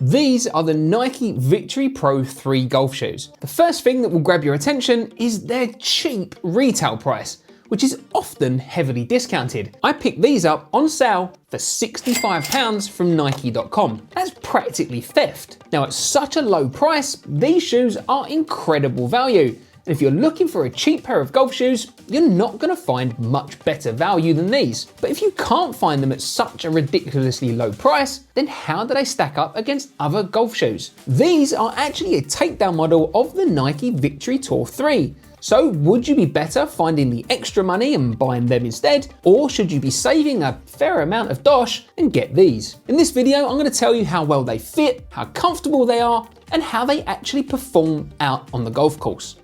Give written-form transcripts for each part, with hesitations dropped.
These are the Nike Victory Pro 3 golf shoes. The first thing that will grab your attention is their cheap retail price, which is often heavily discounted. I picked these up on sale for £65 from Nike.com. That's practically theft. Now at such a low price, these shoes are incredible value. And if you're looking for a cheap pair of golf shoes, you're not going to find much better value than these. But if you can't find them at such a ridiculously low price, then how do they stack up against other golf shoes? These are actually a takedown model of the Nike Victory Tour 3. So would you be better finding the extra money and buying them instead? Or should you be saving a fair amount of dosh and get these? In this video, I'm going to tell you how well they fit, how comfortable they are, and how they actually perform out on the golf course.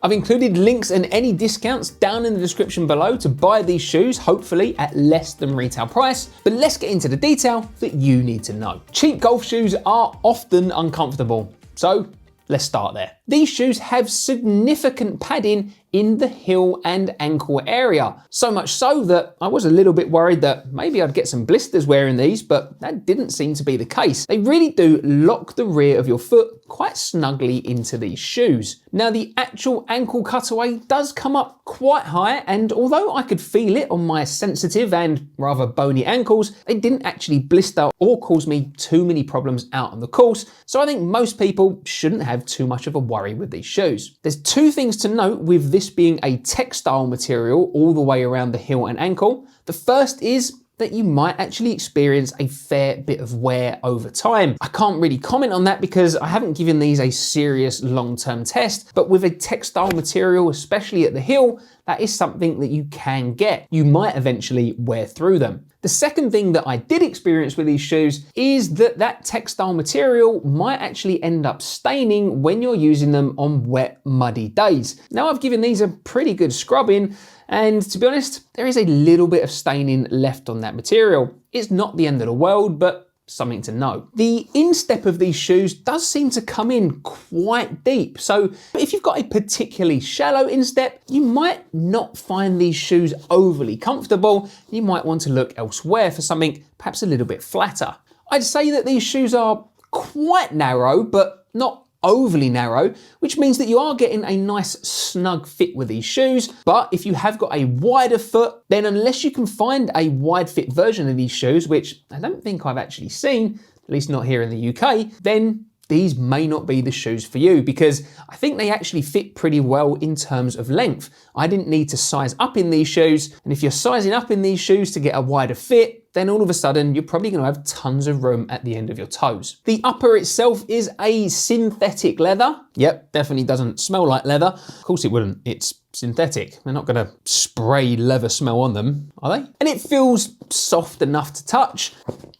I've included links and any discounts down in the description below to buy these shoes, hopefully at less than retail price. But let's get into the detail that you need to know. Cheap golf shoes are often uncomfortable, so let's start there. These shoes have significant padding in the heel and ankle area. So much so that I was a little bit worried that maybe I'd get some blisters wearing these, but that didn't seem to be the case. They really do lock the rear of your foot quite snugly into these shoes. Now the actual ankle cutaway does come up quite high, and although I could feel it on my sensitive and rather bony ankles, they didn't actually blister or cause me too many problems out on the course. So I think most people shouldn't have too much of a worry with these shoes. There's two things to note with this being a textile material all the way around the heel and ankle. The first is that you might actually experience a fair bit of wear over time. I can't really comment on that because I haven't given these a serious long-term test, but with a textile material, especially at the heel, that is something that you can get. You might eventually wear through them. The second thing that I did experience with these shoes is that textile material might actually end up staining when you're using them on wet, muddy days. Now I've given these a pretty good scrubbing, and to be honest, there is a little bit of staining left on that material. It's not the end of the world, but something to know. The instep of these shoes does seem to come in quite deep. So if you've got a particularly shallow instep, you might not find these shoes overly comfortable. You might want to look elsewhere for something perhaps a little bit flatter. I'd say that these shoes are quite narrow, but not overly narrow, which means that you are getting a nice snug fit with these shoes. But if you have got a wider foot, then unless you can find a wide fit version of these shoes, which I don't think I've actually seen, at least not here in the UK, then these may not be the shoes for you, because I think they actually fit pretty well in terms of length. I didn't need to size up in these shoes, and if you're sizing up in these shoes to get a wider fit, then all of a sudden you're probably going to have tons of room at the end of your toes. The upper itself is a synthetic leather. Yep, definitely doesn't smell like leather. Of course it wouldn't, it's synthetic. They're not going to spray leather smell on them, are they? And it feels soft enough to touch.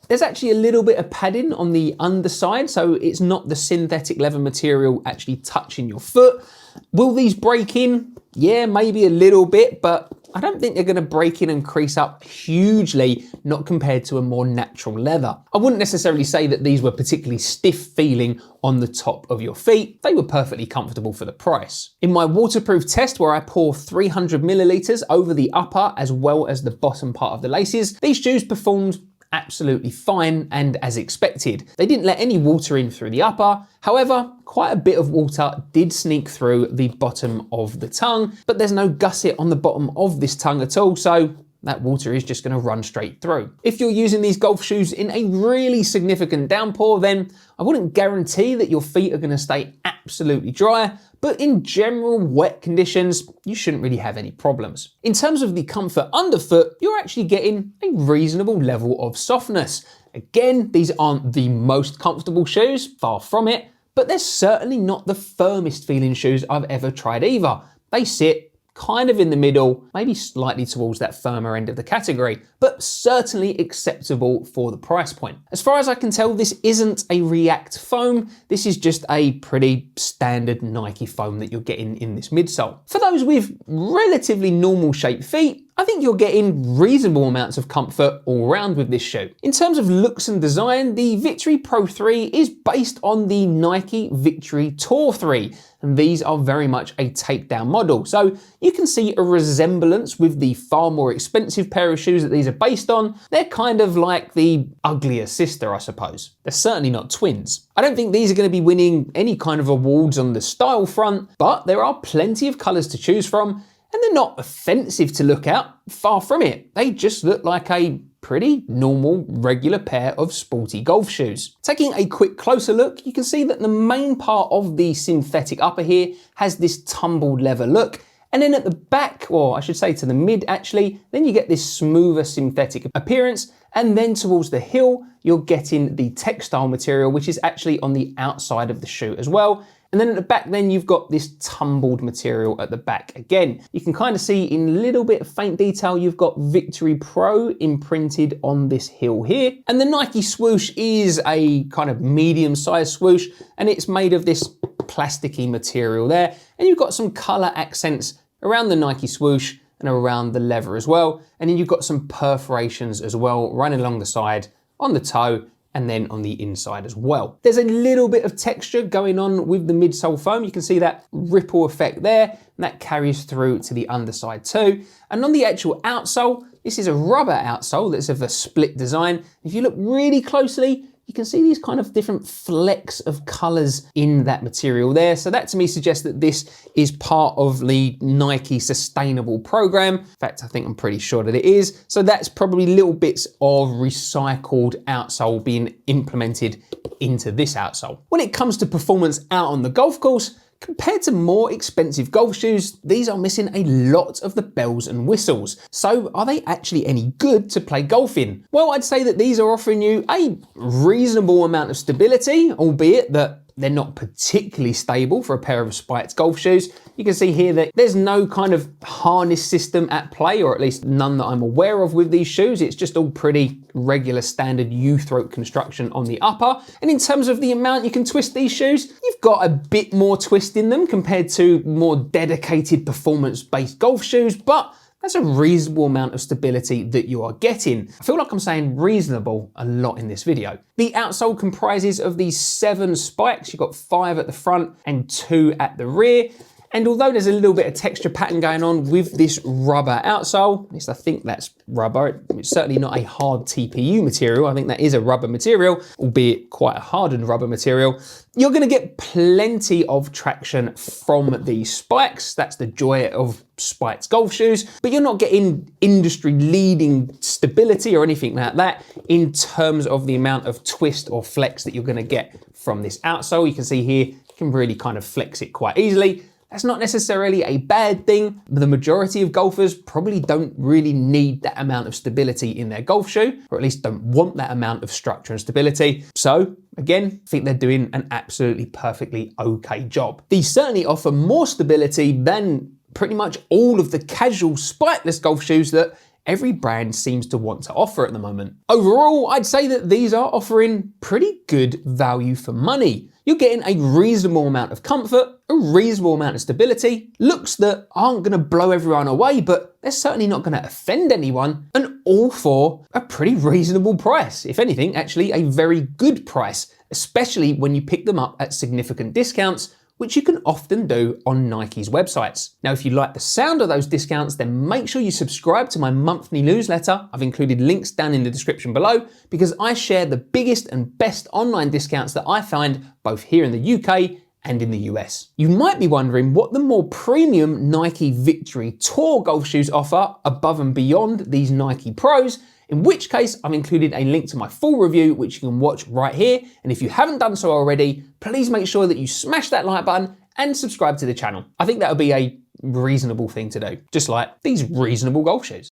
There's actually a little bit of padding on the underside, so it's not the synthetic leather material actually touching your foot. Will these break in? Yeah, maybe a little bit, but I don't think they're going to break in and crease up hugely, not compared to a more natural leather. I wouldn't necessarily say that these were particularly stiff feeling on the top of your feet. They were perfectly comfortable for the price. In my waterproof test, where I pour 300 milliliters over the upper as well as the bottom part of the laces, these shoes performed absolutely fine and as expected. They didn't let any water in through the upper. However, quite a bit of water did sneak through the bottom of the tongue, but there's no gusset on the bottom of this tongue at all, so that water is just going to run straight through. If you're using these golf shoes in a really significant downpour, then I wouldn't guarantee that your feet are going to stay absolutely dry, but in general wet conditions, you shouldn't really have any problems. In terms of the comfort underfoot, you're actually getting a reasonable level of softness. Again, these aren't the most comfortable shoes, far from it, but they're certainly not the firmest feeling shoes I've ever tried either. They sit kind of in the middle, maybe slightly towards that firmer end of the category, but certainly acceptable for the price point. As far as I can tell, this isn't a React foam. This is just a pretty standard Nike foam that you're getting in this midsole. For those with relatively normal shaped feet, I think you're getting reasonable amounts of comfort all round with this shoe. In terms of looks and design, the Victory Pro 3 is based on the Nike Victory Tour 3, and these are very much a takedown model. So you can see a resemblance with the far more expensive pair of shoes that these are based on. They're kind of like the uglier sister, I suppose. They're certainly not twins. I don't think these are going to be winning any kind of awards on the style front, but there are plenty of colours to choose from, and they're not offensive to look at, far from it. They just look like a pretty normal, regular pair of sporty golf shoes. Taking a quick closer look, you can see that the main part of the synthetic upper here has this tumbled leather look, and then at the back, or I should say to the mid actually, then you get this smoother synthetic appearance, and then towards the heel, you're getting the textile material, which is actually on the outside of the shoe as well. And then at the back, then you've got this tumbled material at the back. Again, you can kind of see in a little bit of faint detail, you've got Victory Pro imprinted on this heel here. And the Nike swoosh is a kind of medium-sized swoosh, and it's made of this plasticky material there. And you've got some color accents around the Nike swoosh and around the leather as well. And then you've got some perforations as well running along the side, on the toe, and then on the inside as well. There's a little bit of texture going on with the midsole foam. You can see that ripple effect there, and that carries through to the underside too. And on the actual outsole, this is a rubber outsole that's of a split design. If you look really closely, you can see these kind of different flecks of colors in that material there. So that to me suggests that this is part of the Nike sustainable program. In fact, I think I'm pretty sure that it is. So that's probably little bits of recycled outsole being implemented into this outsole. When it comes to performance out on the golf course, compared to more expensive golf shoes, these are missing a lot of the bells and whistles. So are they actually any good to play golf in? Well, I'd say that these are offering you a reasonable amount of stability, albeit that they're not particularly stable for a pair of spiked golf shoes. You can see here that there's no kind of harness system at play, or at least none that I'm aware of with these shoes. It's just all pretty regular standard U-throat construction on the upper. And in terms of the amount you can twist these shoes, you've got a bit more twist in them compared to more dedicated performance-based golf shoes, but that's a reasonable amount of stability that you are getting. I feel like I'm saying reasonable a lot in this video. The outsole comprises of these 7 spikes. You've got 5 at the front and 2 at the rear. And although there's a little bit of texture pattern going on with this rubber outsole, at least I think that's rubber, it's certainly not a hard TPU material. I think that is a rubber material, albeit quite a hardened rubber material. You're gonna get plenty of traction from these spikes. That's the joy of spiked golf shoes, but you're not getting industry leading stability or anything like that in terms of the amount of twist or flex that you're gonna get from this outsole. You can see here, you can really kind of flex it quite easily. That's not necessarily a bad thing. The majority of golfers probably don't really need that amount of stability in their golf shoe, or at least don't want that amount of structure and stability. So again, I think they're doing an absolutely perfectly okay job. These certainly offer more stability than pretty much all of the casual spikeless golf shoes that every brand seems to want to offer at the moment. Overall, I'd say that these are offering pretty good value for money. You're getting a reasonable amount of comfort, a reasonable amount of stability, looks that aren't gonna blow everyone away, but they're certainly not gonna offend anyone, and all for a pretty reasonable price. If anything, actually a very good price, especially when you pick them up at significant discounts, which you can often do on Nike's websites. Now, if you like the sound of those discounts, then make sure you subscribe to my monthly newsletter. I've included links down in the description below because I share the biggest and best online discounts that I find both here in the UK and in the US. You might be wondering what the more premium Nike Victory Tour golf shoes offer above and beyond these Nike Pros, in which case I've included a link to my full review, which you can watch right here. And if you haven't done so already, please make sure that you smash that like button and subscribe to the channel. I think that would be a reasonable thing to do, just like these reasonable golf shoes.